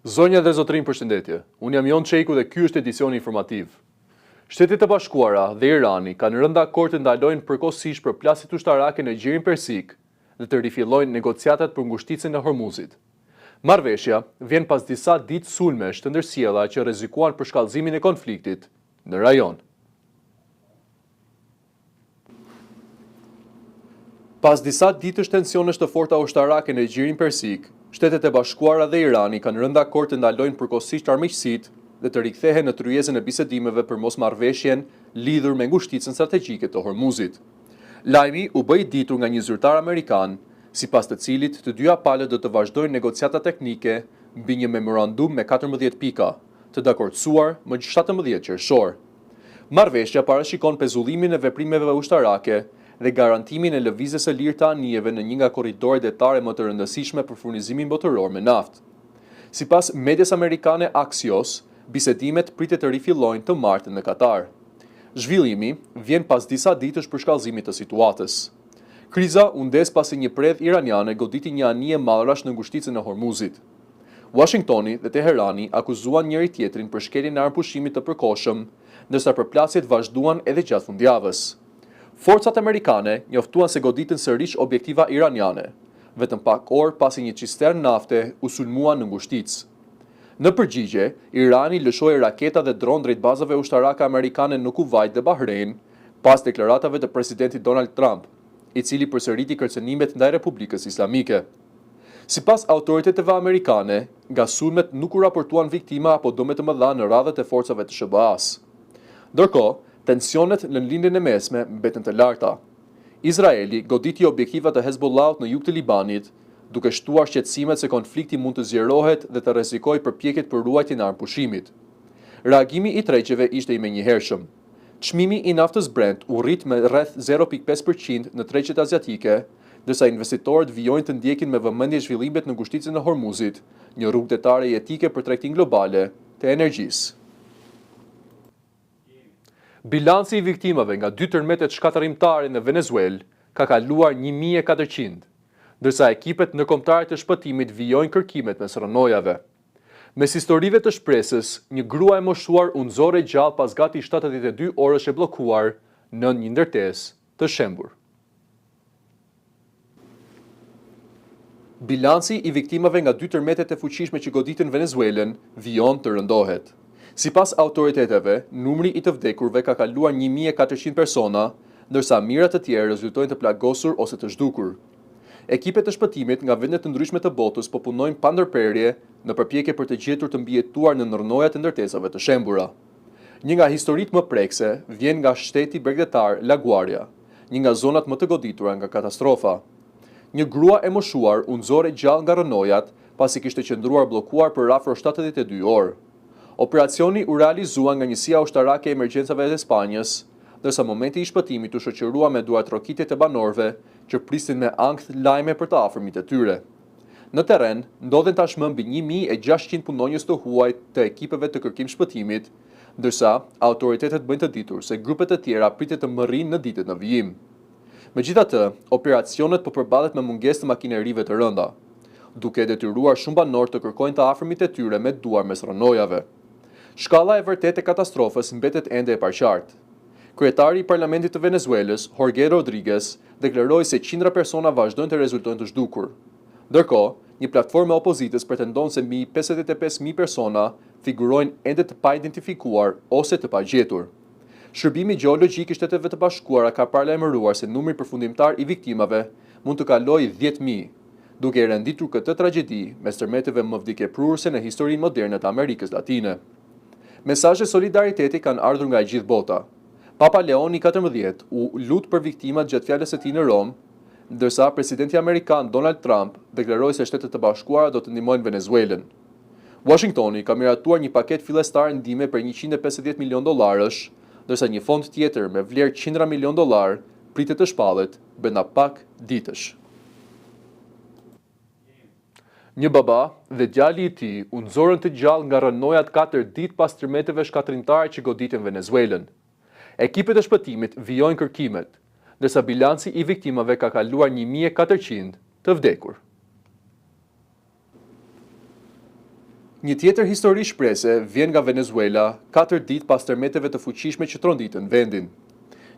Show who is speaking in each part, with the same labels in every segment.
Speaker 1: Zonja dhe zotrin, përshëndetje. Unë jam Jon Çejku dhe ky është edicioni informativ. Shtetet e Bashkuara dhe Irani kanë rënë dakord të ndalojnë përkohësisht përplasjet ushtarake në gjirin Persik dhe të rifillojnë negociatat për ngushticën e Hormuzit. Marrëveshja vjen pas disa ditë sulmesh të ndërsjella që rrezikuan për shkallëzimin e konfliktit në rajon. Pas disa ditësh tensionesh të forta ushtarake në gjirin Persik, Shtetet e Bashkuara dhe Irani kanë rënë dakord të ndalojnë përkohësisht armiqësitë dhe të rikthehen në tryezën e bisedimeve për mosmarrëveshjen lidhur me ngushticën strategjike të Hormuzit. Lajmi u bë i ditur nga një zyrtar amerikan, sipas të cilit të dyja palët do të vazhdojnë negociata teknike mbi një memorandum me 14 pika, të dakordsuar më 17 qershor. Marrëveshja parashikon pezullimin e veprimeve ushtarake dhe garantimin e lëvizjes së lirë të anijeve në një nga korridoret detare më të rëndësishme për furnizimin botëror me naftë. Sipas medias amerikane Axios, bisedimet pritet të rifillojnë të martën në Katar. Zhvillimi vjen pas disa ditësh për shkallëzimit të situatës. Kriza u ndes pasi një predh iraniane goditi një anije mallrash në ngushticën e Hormuzit. Washingtoni dhe Teherani akuzuan njëri tjetrin për shkeljen e armpushimit të përkohshëm, ndërsa përplasjet vazhduan edhe gjatë fundjavës. Forcat amerikane njoftuan se goditën sërish objektiva iraniane, vetëm pak orë pasi një cistern nafte u sulmua në ngushticë. Në përgjigje, Irani lëshoi raketa dhe dron drejt bazave ushtarake amerikane në Kuvajt dhe Bahrein, pas deklaratave të presidentit Donald Trump, i cili përsëriti kërcënimet ndaj Republikës Islamike. Sipas autoriteteve amerikane, nga sulmet nuk u raportuan viktima apo dëme të mëdha në radhët e forcave të SBA-s. Ndërkohë, tensionet në lindjen e mesme mbeten të larta. Izraeli goditi objektiva të Hezbollahut në jug të Libanit, duke shtuar shqetësimet se konflikti mund të zgjerohet dhe të rrezikojë përpjekjet për ruajtjen e armpushimit. Reagimi i tregjeve ishte i menjëhershëm. Çmimi i naftës Brent u rrit me rreth 0.5% në tregjet azjatike, ndërsa investitorët vijojnë të ndjekin me vëmendje zhvillimet në ngushticën e Hormuzit, një rrugë detare jetike për tregtinë globale të energjisë. Bilanci i viktimave nga 2 tërmetet shkatërimtare në Venezuelë ka kaluar 1400, ndërsa ekipet ndërkombëtare të shpëtimit vijojnë kërkimet mes rënojave. Mes historive të shpresës, një grua e moshuar u nxorë gjallë pas gati 72 orësh e bllokuar në një ndërtesë të shembur. Bilanci i viktimave nga 2 tërmetet e fuqishme që goditën Venezuelën vijon të rëndohet. Sipas autoriteteve, numri i të vdekurve ka kaluar 1400 persona, ndërsa mijërat të tjerë rezultojnë të plagosur ose të zhdukur. Ekipet të shpëtimit nga vende të ndryshme të botës po punojnë pa ndërprerje në përpjekje për të gjetur të mbijetuar në ndërnoja të ndërtesave të shembura. Një nga historitë më prekse vjen nga shteti bregdetar La Guaria, një nga zonat më të goditura nga katastrofa. Një grua e moshuar u nxorë gjallë nga rënojat pasi kishte qëndruar bllokuar për afër 72 orë. Operacioni u realizua nga njësia ushtarake e emergjencave të Spanjës, ndërsa momenti i shpëtimit u shoqërua me duartrokitjet e banorëve që pristin me ankth lajme për të afërmit e tyre. Në terren ndodhen tashmë mbi 1600 punonjës të huaj të ekipeve të kërkim shpëtimit, ndërsa autoritetet bëjnë të ditur se grupet e tjera pritet të mërrinë në ditët në vijim. Megjithatë, operacionet po përballet me mungesë të makinerive të rënda, duke detyruar shumë banorë të kërkojnë të afërmit e tyre me duar mes rënojave. Shkalla e vërtetë e katastrofës mbetet ende e paqartë. Kryetari i Parlamentit të Venezuelës, Jorge Rodriguez, deklaroi se qindra persona vazhdojnë të rezultojnë të zhdukur. Ndërkohë, një platformë e opozitës pretendon se mbi 55.000 persona figurojnë ende të pa identifikuar ose të pa gjetur. Shërbimi gjeologjik i Shteteve të Bashkuara ka paralajmëruar se numri përfundimtar i viktimave mund të kalojë 10.000, duke i renditur këtë tragjedi mes tërmeteve më vdekjeprurëse në historinë moderne të Amerikës Latine. Mesazhe solidariteti kanë ardhur nga e gjithë bota. Papa Leoni XIV u lut për viktimat gjatë fjalës së tij në Rom, ndërsa presidenti amerikan Donald Trump deklaroi se Shtetet e Bashkuara do të ndihmojnë Venezuelën. Washingtoni ka miratuar një paket fillestar ndihme për $150 milion, ndërsa një fond tjetër me vlerë $100 milion pritet të shpallet brenda pak ditësh. Një baba dhe djali i tij u nxorën të gjallë nga rënojat 4 ditë pas tërmeteve shkatërimtare që goditën Venezuelën. Ekipet e shpëtimit vijojnë kërkimet, ndërsa bilanci i viktimave ka kaluar 1400 të vdekur. Një tjetër histori shprese vjen nga Venezuela 4 ditë pas tërmeteve të fuqishme që tronditën vendin.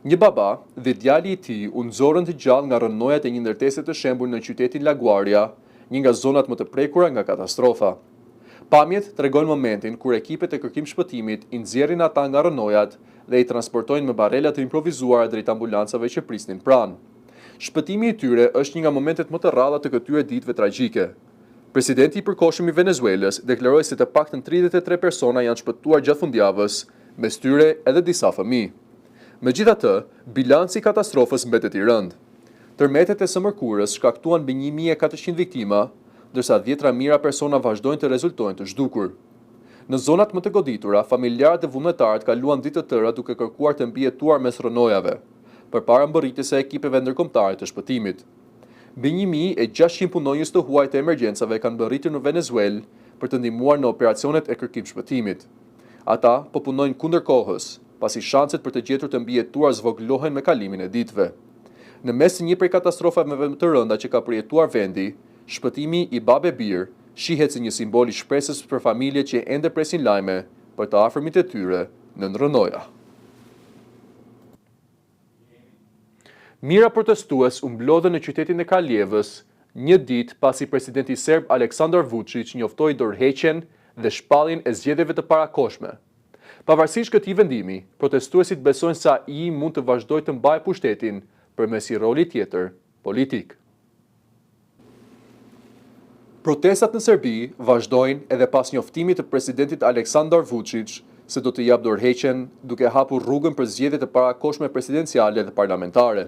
Speaker 1: Një baba dhe djali i tij u nxorën të gjallë nga rënojat e një ndërtese të shembur në qytetin La Guardia, një nga zonat më të prekura nga katastrofa. Pamjet tregojnë momentin kur ekipet e kërkim shpëtimit i nxjerrin ata nga rënojat dhe i transportojnë me barela të improvisuara drejt ambulancave që prisnin pranë. Shpëtimi i tyre është një nga momentet më të rralla të këtyre ditëve tragjike. Presidenti i përkohshëm i Venezuelës deklaroi se të paktën 33 persona janë shpëtuar gjatë fundjavës, mes tyre edhe disa fëmijë. Megjithatë, bilanci i katastrofës mbetet i rëndë. Tërmetet e së mërkurës shkaktuan mbi 1400 viktima, ndërsa 10 mijëra persona vazhdojnë të rezultojnë të zhdukur. Në zonat më të goditura, familjarët dhe vullnetarët kaluan ditë të tëra duke kërkuar të mbijetuar mes rënojave, përpara mbërritjes së ekipeve ndërkombëtare të shpëtimit. Mbi 1600 punonjës të huaj të emergjencave kanë mbërritur në Venezuelë për të ndihmuar në operacionet e kërkim shpëtimit. Ata po punojnë kundër kohës, pasi shanset për të gjetur të mbijetuar zvogëlohen me kalimin e ditëve. Në mes të një prej katastrofave më të rënda që ka përjetuar vendi, shpëtimi i Babe Bir shihet si një simbol i shpresës për familjet që ende presin lajme për të afërmit e tyre në rënoja. Mijëra protestues u mblodhen në qytetin e Kraljevis, një ditë pasi presidenti serb Aleksandar Vučić njoftoi dorëheqjen dhe shpalljen e zgjedhjeve të parakohshme. Pavarësisht këtij vendimi, protestuesit besojnë se ai mund të vazhdojë të mbajë pushtetin përmes një roli tjetër politik. Protestat në Serbi vazhdojnë edhe pas njoftimit të presidentit Aleksandar Vučić se do të japë dorëheqjen duke hapur rrugën për zgjedhjet e parakohshme presidenciale dhe parlamentare.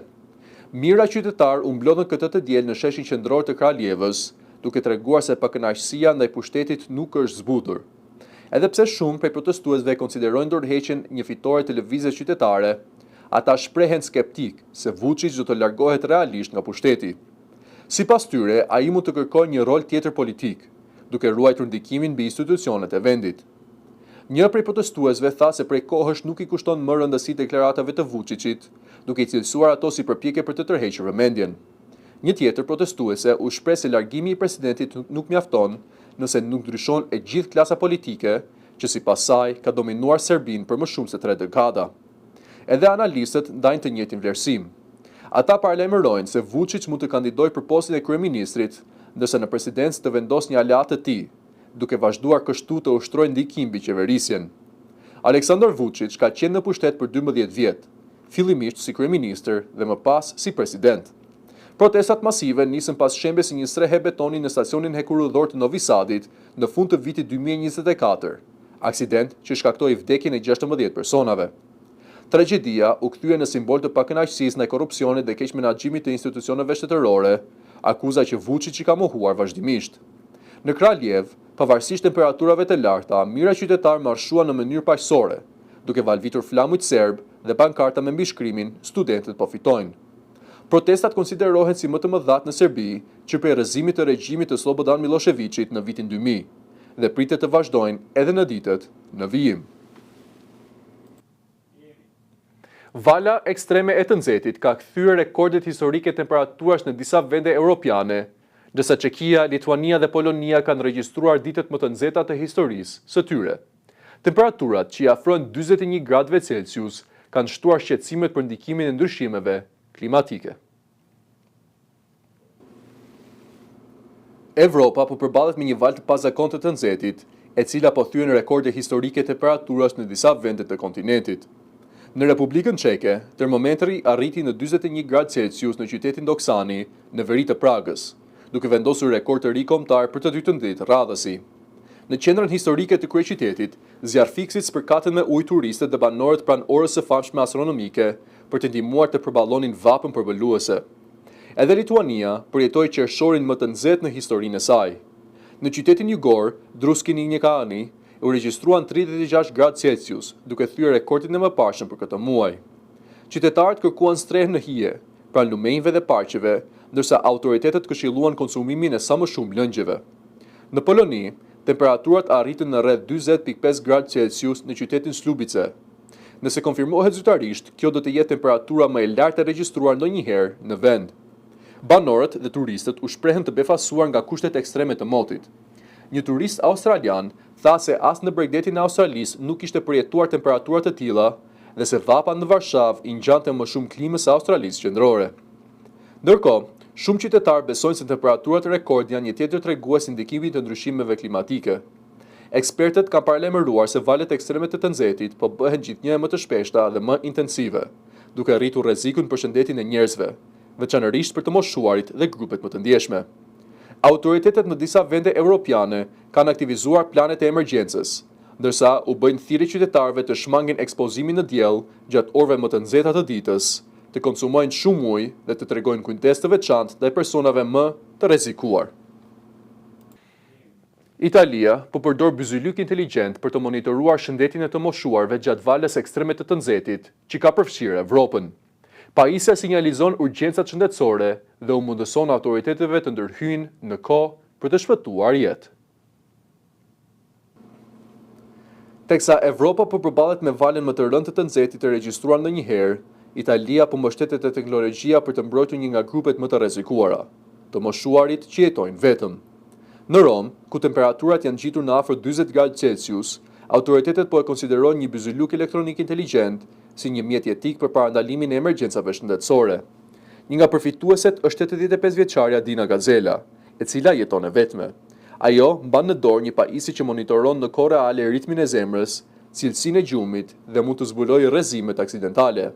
Speaker 1: Mijëra qytetar u mblodhën këtë të diel në sheshin qendror të Kraljevës, duke treguar se pakënaqësia ndaj pushtetit nuk është zbutur. Edhe pse shumë prej protestuesve konsiderojnë dorëheqjen një fitore të lëvizjes qytetare, ata shprehen skeptik se Vučić do të largohet realisht nga pushteti. Sipas tyre, ai mund të kërkojë një rol tjetër politik, duke ruajtur ndikimin mbi institucionet e vendit. Një prej protestuesve tha se prej kohësh nuk i kushton më rëndësi deklaratave të Vučićit, duke i cilësuar ato si përpjekje për të tërhequr vëmendjen. Një tjetër protestuese u shpreh se largimi i presidentit nuk mjafton nëse nuk ndryshon e gjithë klasa politike, që sipas saj ka dominuar Serbinë për më shumë se 3 dekada. Edhe analistët ndajnë të njëjtin vlerësim. Ata paralajmërojnë se Vučić mund të kandidojë për postin e kryeministrit, ndërsa në presidencë të vendosë një aleat të tij, duke vazhduar kështu të ushtrojë ndikim mbi qeverisjen. Aleksandar Vučić ka qenë në pushtet për 12 vjet, fillimisht si kryeministër dhe më pas si president. Protestat masive nisën pas shembjes së një strehe betoni në stacionin hekurudhor të Novi Sadit në fund të vitit 2024, aksident që shkaktoi vdekjen e 16 personave. Tragjedia u kthye në simbol të pakënaqësisë ndaj korrupsionit dhe keq menaxhimit të institucioneve shtetërore, akuza që Vučić i ka mohuar vazhdimisht. Në Kraljev, pavarësisht temperaturave të larta, mijëra qytetarë marshuan në mënyrë paqësore, duke valvitur flamujt serb dhe pankarta me mbishkrimin "Studentët po fitojnë". Protestat konsiderohen si më të mëdhat në Serbi që prej rrëzimit të regjimit të Slobodan Miloševićit në vitin 2000 dhe pritet të vazhdojnë edhe në ditët në vijim. Vala ekstreme e të nxehtit ka kthyer rekordet historike temperaturash në disa vende europiane, ndërsa Çekia, Lituania dhe Polonia kanë regjistruar ditët më të nxehta të historisë së tyre. Temperaturat që i afrojnë 41 gradëve Celsius kanë shtuar shqetësimet për ndikimin e ndryshimeve klimatike. Evropa po përballet me një valë të pazakontë të nxehtit, e cila po thyen rekorde historike temperaturash në disa vende të kontinentit. Në Republikën Çeke, termometri arriti në 41 gradë Celsius në qytetin Doksani, në veri të Pragës, duke vendosur rekord të ri kombëtar për të dytën ditë radhësi. Në qendrën historike të kryeqytetit, zjarrfiksit spërkaten me ujë turistët dhe banorët pranë orës së famshme astronomike për të ndihmuar të përballonin vapën përbëluese. Edhe Lituania përjetoi qershorin më të nxehtë në historinë e saj. Në qytetin jugor, Druskininkai, u regjistruan 36 gradë Celsius, duke thyer rekordin e mëparshëm për këtë muaj. Qytetarët kërkuan strehë në hije, pranë lumenjve dhe parqeve, ndërsa autoritetet këshilluan konsumimin e sa më shumë lëngjeve. Në Poloni, temperaturat arritën në rreth 40.5 gradë Celsius në qytetin Slubice. Nëse konfirmohet zyrtarisht, kjo do të jetë temperatura më e lartë e regjistruar ndonjëherë në vend. Banorët dhe turistët u shprehen të befasuar nga kushtet ekstreme të motit. Një turist australian tha se as në Bregdetin e Australisë nuk ishte përjetuar temperaturat të tilla dhe se dhapa në Varshavë i ngjante më shumë klimës së Australisë qendrore. Ndërkohë, shumë qytetarë besojnë se temperaturat rekord janë një tjetër tregues i ndikimit të ndryshimeve klimatike. Ekspertët kanë paralajmëruar se valët ekstreme të nxehtit po bëhen gjithnjë më të shpeshta dhe më intensive, duke rritur rrezikun për shëndetin e njerëzve, veçanërisht për të moshuarit dhe grupet më të ndjeshme. Autoritetet në disa vende evropiane kanë aktivizuar planet e emergjencës, ndërsa u bëjnë thirrje qytetarëve të shmangin ekspozimin në diell gjatë orëve më të nxehta të ditës, të konsumojnë shumë ujë dhe të tregojnë kujdes të veçantë ndaj personave më të rrezikuar. Italia po përdor byzylyk inteligjent për të monitoruar shëndetin e të moshuarve gjatë valës ekstreme të nxehtit, që ka përfshirë Evropën. Pajisja sinjalizon urgjencat shëndetësore dhe u mundëson autoriteteve të ndërhyjnë në kohë për të shpëtuar jetë. Teksa Evropa po përballet me valën më të rëndë të nxehtit të regjistruar ndonjëherë, Italia po mbështetet te teknologjia për të mbrojtur një nga grupet më të rrezikuara, të moshuarit që jetojnë vetëm. Në Rom, ku temperaturat janë ngjitur në afër 40 gradë Celsius, autoritetet po e konsiderojnë një byzylyk elektronik inteligjent si një mjet jetik për parandalimin e emergjencave shëndetësore. Një nga përfitueset është 85 vjeçaria Dina Gazela, e cila jeton e vetme. Ajo mban në dorë një pajisje që monitoron në kohë reale ritmin e zemrës, cilësinë e gjumit dhe mund të zbulojë rrezimet aksidentale.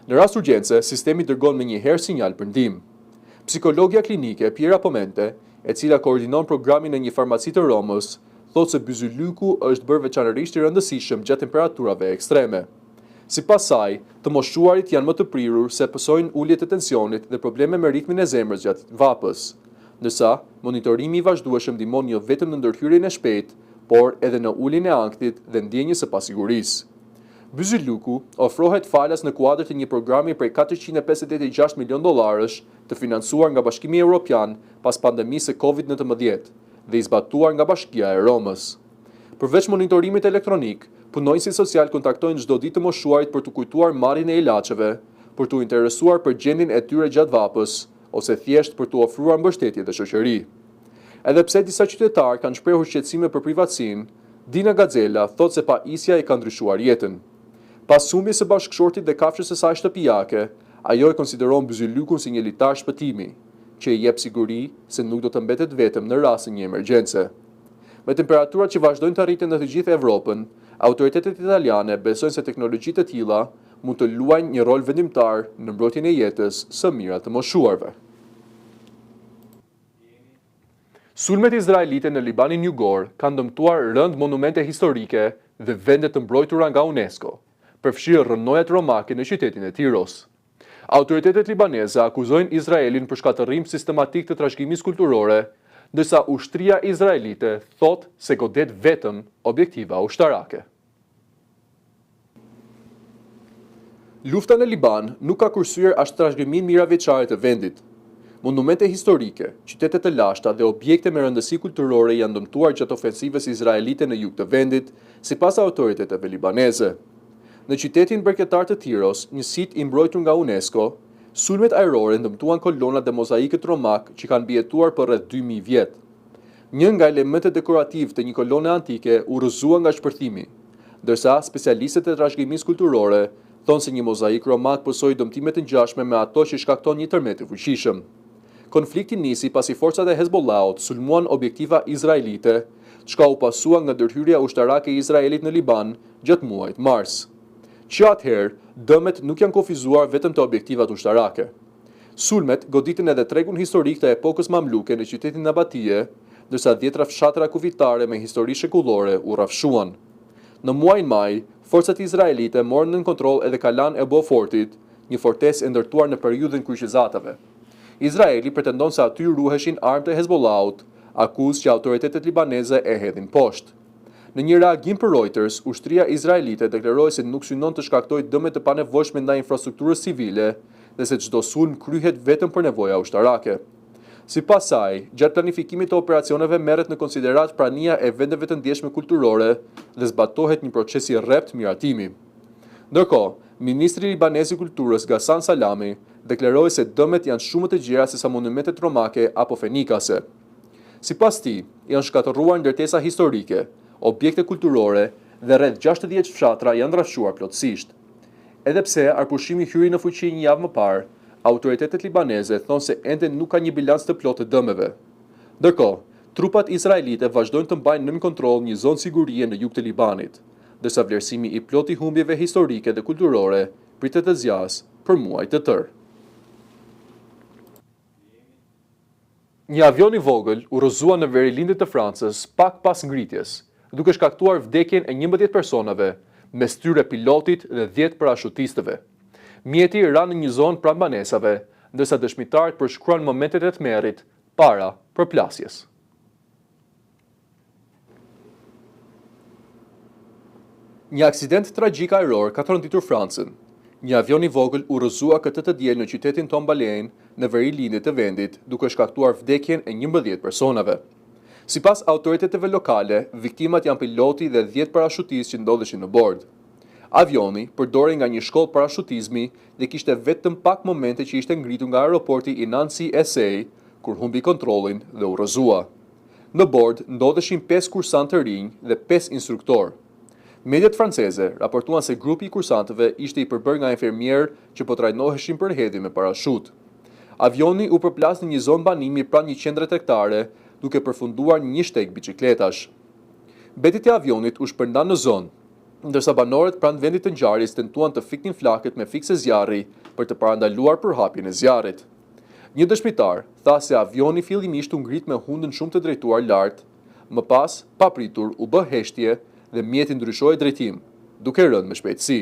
Speaker 1: Në rast urgjence, sistemi dërgon menjëherë sinjal për ndihmë. Psikologja klinike Piera Pomente, e cila koordinon programin e një farmaci të Romës, thotë se byzylyku është bërë veçanërisht i rëndësishëm gjatë temperaturave ekstreme. Sipas saj, të moshuarit janë më të prirur se pësojnë ulje të tensionit dhe probleme me ritmin e zemrës gjatë vapës, ndërsa monitorimi i vazhdueshëm ndihmon jo vetëm në ndërhyrjen e shpejtë, por edhe në uljen e ankthit dhe ndjenjës së pasigurisë. Byzylyku ofrohet falas në kuadër të një programi prej $456 milion të financuar nga Bashkimi Evropian pas pandemisë së COVID-19 dhe i zbatuar nga Bashkia e Romës. Përveç monitorimit elektronik, punonjësit social kontaktojnë çdo ditë të moshuarit për të kujtuar marrjen e ilaçeve, për të interesuar për gjendjen e tyre gjatë vapës, ose thjesht për të ofruar mbështetje dhe shoqëri. Edhe pse disa qytetarë kanë shprehur shqetësime për privatësinë, Dina Gazela thotë se pajisja i ka ndryshuar jetën. Pas humbjes së bashkëshortit dhe kafshës së saj shtëpiake, ajo e konsideron byzylykun si një litar shpëtimi, që i jep siguri se nuk do të mbetet vetëm në rast një emergjence. Me temperaturat që vazhdojnë të arriten në të gjithë Evropën, autoritetet italiane besojnë se teknologjitë të tilla mund të luajnë një rol vendimtar në mbrojtjen e jetës së mira të moshuarve. Sulmet izraelite në Libanin Jugor kanë dëmtuar rënd monumente historike dhe vende të mbrojtura nga UNESCO, përfshirë rrënojat romake në qytetin e Tiros. Autoritetet libaneze akuzojnë Izraelin për shkatërrim sistematik të trashëgimisë kulturore, ndërsa ushtria izraelite thotë se godet vetëm objektiva ushtarake. Lufta në Liban nuk ka kursyer as trashëgimin miraveçare të vendit. Monumente historike, qytete të lashta dhe objekte me rëndësi kulturore janë dëmtuar gjatë ofensivës izraelite në jug të vendit, sipas autoriteteve libaneze. Në qytetin bërketar të Tiros, një sit i mbrojtur nga UNESCO, sulmet ajrore ndëmtuan kolonat dhe mozaikët romak që kanë mbijetuar për rreth 2000 vjet. Një nga elementet dekorativ të një kolone antike u rrëzua nga shpërthimi, ndërsa specialistët e trashëgimisë kulturore thonë se një mozaik romak pësoi dëmtime të ngjashme me ato që shkakton një tërmet i fuqishëm. Konflikti nisi pasi forcat e Hezbollahut sulmuan objektiva izraelite, çka u pasua nga ndërhyrja ushtarake e Izraelit në Liban gjatë muajit mars. Që atëherë, dëmet nuk janë kufizuar vetëm të objektivat ushtarake. Sulmet goditën edhe tregun historik të epokës mamluke në qytetin Nabatije, ndërsa 10 fshatra kufitare me histori shekullore u rrafshuan. Në muajin maj, forcat izraelite morën në kontroll edhe kalan e Beaufortit, një fortesë e ndërtuar në periudhën kryqëzatave. Izraeli pretendon se aty ruheshin armë të Hezbollahut, akuzë që autoritetet libaneze e hedhin poshtë. Në një reagim për Reuters, ushtria izraelite deklaroi se nuk synon të shkaktojë dëme të panevojshme ndaj infrastrukturës civile dhe se çdo sulm kryhet vetëm për nevoja ushtarake. Sipas saj, gjatë planifikimit të operacioneve merret në konsiderat prania e vendeve të ndjeshme kulturore dhe zbatohet një proces i rrept miratimi. Ndërkohë, ministri libanez i kulturës Ghassan Salami deklaroi se dëmet janë shumë të gjera se sa monumentet romake apo fenikase. Sipas tij, janë shkatërruar ndërtesa historike, objekte kulturore dhe rreth 60 fshatra janë trashëguar plotësisht. Edhe pse arpushimi hyri në fuqi një javë më parë, autoritetet libaneze thonë se ende nuk ka një bilans të plotë të dëmeve. Ndërkohë, trupat izraelite vazhdojnë të mbajnë nën kontroll një zonë sigurie në jug të Libanit, ndërsa vlerësimi i plotë i humbjeve historike dhe kulturore pritet të zgjasë për muaj të tërë. Një avion i vogël u rrëzua në verilindjet të Francës pak pas ngritjes, duke shkaktuar vdekjen e 11 personave, mes tyre pilotit dhe 10 parashutistëve. Mjeti ra në një zonë pranë banesave, ndërsa dëshmitarët përshkruan momentet e tmerrit para përplasjes. Një aksident tragjik ajror ka tërënditur Francën. Një avion i vogël u rrëzua këtë të diel në qytetin Tombalaine në verilindjet të vendit, duke shkaktuar vdekjen e 11 personave. Sipas autoriteteve lokale, viktimat janë piloti dhe 10 parashutistë që ndodheshin në bord. Avioni përdorej nga një shkollë parashutizmi dhe kishte vetëm pak momente që ishte ngritur nga aeroporti i Nancy SA, kur humbi kontrollin dhe u rrëzua. Në bord ndodheshin 5 kursantë të rinj dhe 5 instruktorë. Mediat franceze raportuan se grupi i kursantëve ishte i përbërë nga infermierë që po trajnoheshin për hedhje me parashut. Avioni u përplas në një zonë banimi pranë një qendre tregtare, duke përfunduar një shtek biçikletash. Mbetit e avionit u shpërndan në zonë, ndërsa banorët pranë vendit të ngjarjes tentuan të fiknin flakët me fikse zjarri për të parandaluar përhapjen e zjarrit. Një dëshmitar tha se avioni fillimisht u ngrit me hundën shumë të drejtuar lart, më pas, papritur u bë heshtje dhe mjeti ndryshoi drejtim, duke rënë me shpejtësi.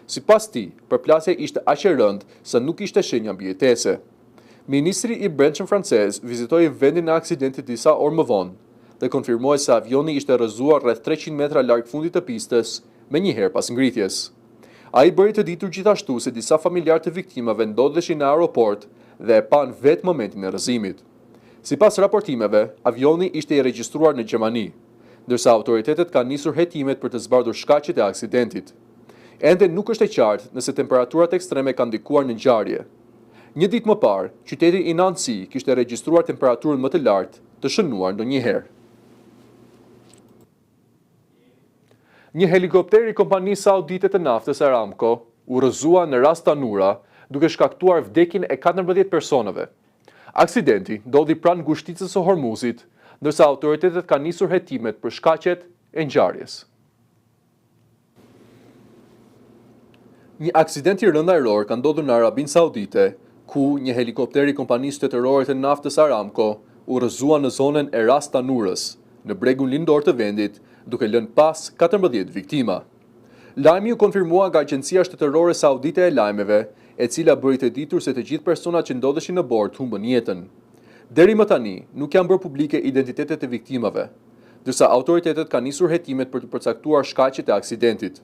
Speaker 1: Sipas tij, përplasja ishte aq e rëndë sa nuk ishte shenja mbijetese. Ministri i Brendshëm francez vizitoi vendin e aksidentit disa orë më vonë dhe konfirmoi se avioni ishte rrëzuar rreth 300 metra larg fundit të pistës, menjëherë pas ngritjes. Ai bëri të ditur gjithashtu se disa familjarë të viktimave ndodheshin në aeroport dhe e pan vetë momentin e rrëzimit. Sipas raportimeve, avioni ishte i regjistruar në Gjermani, ndërsa autoritetet kanë nisur hetimet për të zbardhur shkaqet e aksidentit. Ende nuk është e qartë nëse temperaturat ekstreme kanë ndikuar në ngjarje. Një ditë më parë, qyteti i Nancy kishte regjistruar temperaturën më të lartë të shënuar ndonjëherë. Një helikopter i kompanisë saudite të naftës Aramco u rrëzua në ras Tanura, duke shkaktuar vdekjen e 14 personave. Aksidenti ndodhi pranë ngushticës së Hormuzit, ndërsa autoritetet kanë nisur hetimet për shkaqet e ngjarjes. Një aksident i rënd ajror ka ndodhur në Arabinë Saudite, ku një helikopter i kompanisë shtetërore të naftës Aramco u rrëzua në zonën e ras Tanurës, në bregun lindor të vendit, duke lënë pas 14 viktima. Lajmi u konfirmua nga Agjencia Shtetërore Saudite e Lajmeve, e cila bëri të ditur se të gjithë personat që ndodheshin në bord humbën jetën. Deri më tani, nuk janë bërë publike identitetet e viktimave, ndërsa autoritetet kanë nisur hetimet për të përcaktuar shkaqet e aksidentit.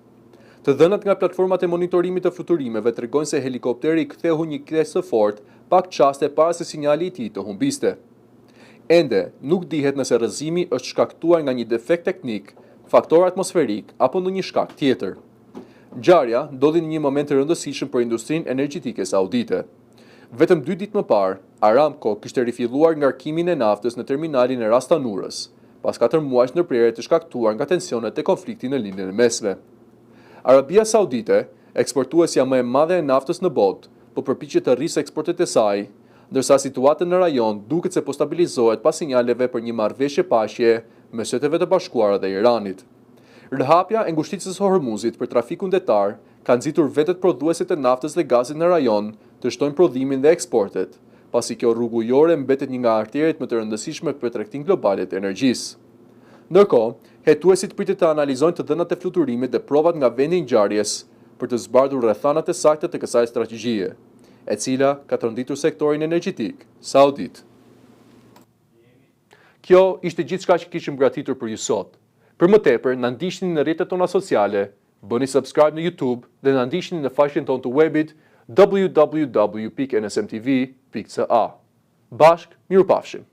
Speaker 1: Të dhënat nga platformat e monitorimit të fluturimeve tregojnë se helikopteri ktheu një kthesë të fortë pak çaste para se sinjali i tij të humbiste. Ende, nuk dihet nëse rrëzimi është shkaktuar nga një defekt teknik, faktor atmosferik apo ndonjë shkak tjetër. Ngjarja ndodhi në një moment të rëndësishëm për industrinë energjetike saudite. Vetëm 2 ditë më parë, Aramco kishte rifilluar ngarkimin e naftës në terminalin e ras Tanurës, pas 4 muajsh ndërprerje të shkaktuar nga tensionet e konfliktit në lindjen e mesme. Arabia Saudite, eksportuesja më e madhe e naftës në botë, po përpiqet të rrisë eksportet e saj, ndërsa situata në rajon duket se po stabilizohet pas sinjaleve për një marrëveshje paqe mes Shteteve të Bashkuara dhe Iranit. Rrëhapja e ngushticës së Hormuzit për trafikun detar ka nxitur vetët prodhuesit të naftës dhe gazit në rajon të shtojnë prodhimin dhe eksportet, pasi kjo rrugë ujore mbetet një nga arteriet më të rëndësishme për tregtinë globale të energjisë. Ndërkohë, hetuesit pritet të analizojnë të dhënat e fluturimit dhe provat nga vendi i ngjarjes për të zbardhur rrethanat e sakta të kësaj strategjie, e cila ka tërnditur sektorin energjetik saudit. Kjo ishte gjithçka që kishim përgatitur për ju sot. Për më tepër, na ndiqni në rrjetet tona sociale, bëni subscribe në YouTube dhe na ndiqni në faqen tonë të webit www.nsmtv.ca. Bashk, mirupafshim.